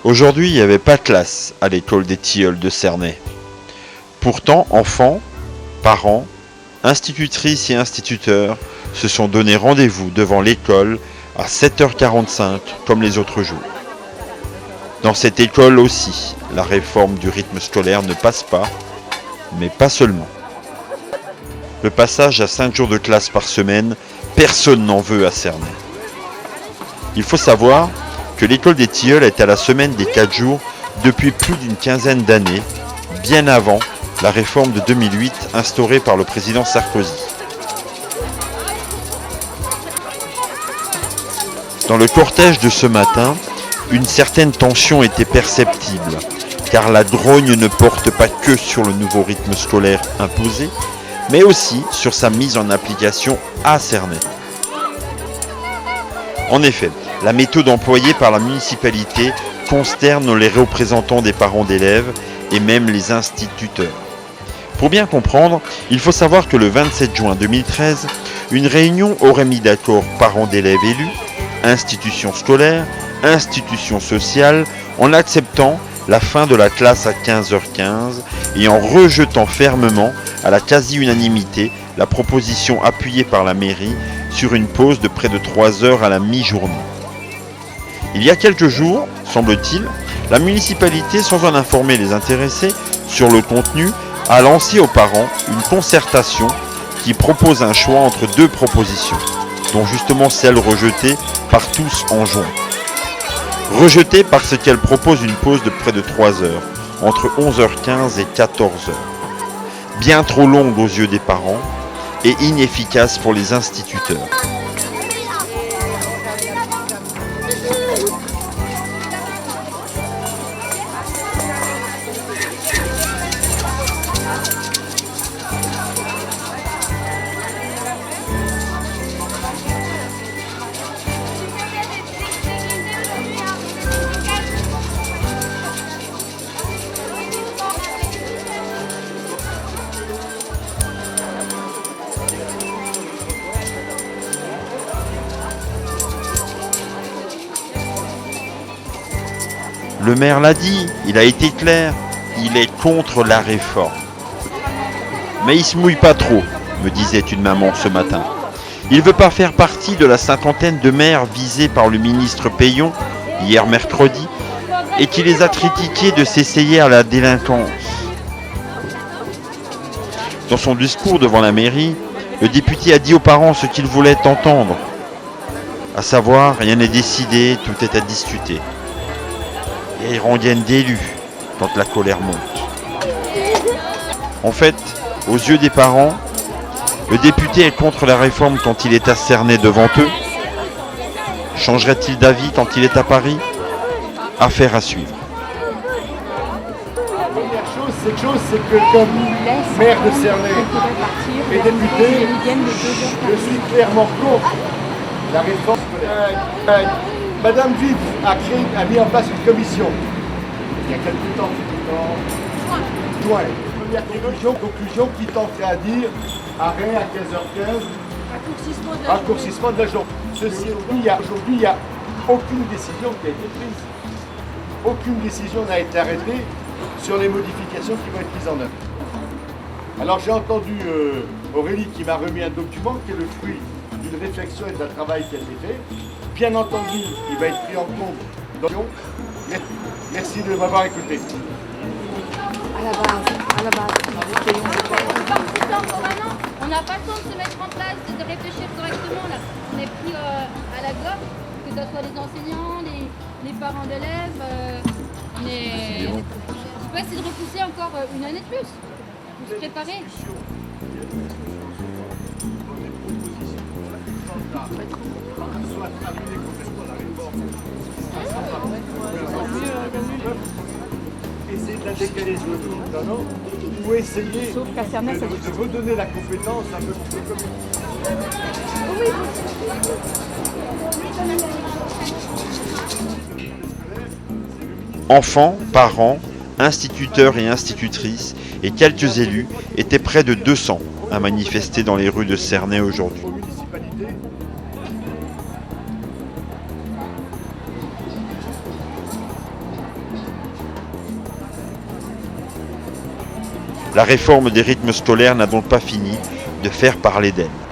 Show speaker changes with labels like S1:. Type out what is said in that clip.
S1: Aujourd'hui, il n'y avait pas de classe à l'école des Tilleuls de Cernay. Pourtant, enfants, parents, institutrices et instituteurs se sont donné rendez-vous devant l'école à 7h45 comme les autres jours. Dans cette école aussi, la réforme du rythme scolaire ne passe pas, mais pas seulement. Le passage à 5 jours de classe par semaine, personne n'en veut à Cernay. Il faut savoir que l'école des Tilleuls est à la semaine des 4 jours depuis plus d'une quinzaine d'années, bien avant la réforme de 2008 instaurée par le président Sarkozy. Dans le cortège de ce matin, une certaine tension était perceptible, car la grogne ne porte pas que sur le nouveau rythme scolaire imposé, mais aussi sur sa mise en application à Cernay. En effet, la méthode employée par la municipalité consterne les représentants des parents d'élèves et même les instituteurs. Pour bien comprendre, il faut savoir que le 27 juin 2013, une réunion aurait mis d'accord parents d'élèves élus, institutions scolaires, institutions sociales, en acceptant la fin de la classe à 15h15 et en rejetant fermement, à la quasi-unanimité, la proposition appuyée par la mairie sur une pause de près de 3 heures à la mi-journée. Il y a quelques jours, semble-t-il, la municipalité, sans en informer les intéressés sur le contenu, a lancé aux parents une concertation qui propose un choix entre deux propositions, dont justement celle rejetée par tous en juin. Rejetée parce qu'elle propose une pause de près de 3 heures, entre 11h15 et 14h. Bien trop longue aux yeux des parents et inefficace pour les instituteurs. Le maire l'a dit, il a été clair, il est contre la réforme. Mais il se mouille pas trop, me disait une maman ce matin. Il ne veut pas faire partie de la cinquantaine de maires visés par le ministre Payon, hier mercredi, et qui les a critiqués de s'essayer à la délinquance. Dans son discours devant la mairie, le député a dit aux parents ce qu'il voulait entendre, à savoir, rien n'est décidé, tout est à discuter. Et ils rendiennent d'élus quand la colère monte. En fait, aux yeux des parents, le député est contre la réforme quand il est à Cernay devant eux. Changerait-il d'avis quand il est à Paris? Affaire à suivre.
S2: La première chose, c'est que comme maire de Cernay et député, je suis clairement contre la réforme scolaire. Madame Vive a mis en place une commission il y a quelques temps, en juin. Première conclusion qui tenterait à dire arrêt à 15h15, raccourcissement de la journée. Ceci dit, aujourd'hui, il n'y a aucune décision qui a été prise. Aucune décision n'a été arrêtée sur les modifications qui vont être mises en œuvre. Alors j'ai entendu Aurélie qui m'a remis un document qui est le fruit d'une réflexion et d'un travail qui a été fait. Bien entendu, il va être pris en compte dans le... Merci de m'avoir écouté.
S3: À la base.
S4: On n'a pas le temps de se mettre en place, de réfléchir correctement là. On est pris à la gorge, que ce soit les enseignants, les parents d'élèves. On est... On peut essayer de repousser encore une année de plus pour se préparer.
S2: Essayer de la décaler sur le temps ou essayer de redonner la compétence un peu plus comme
S1: Enfants, parents, instituteurs et institutrices et quelques élus étaient près de 200 à manifester dans les rues de Cernay aujourd'hui. La réforme des rythmes scolaires n'a donc pas fini de faire parler d'elle.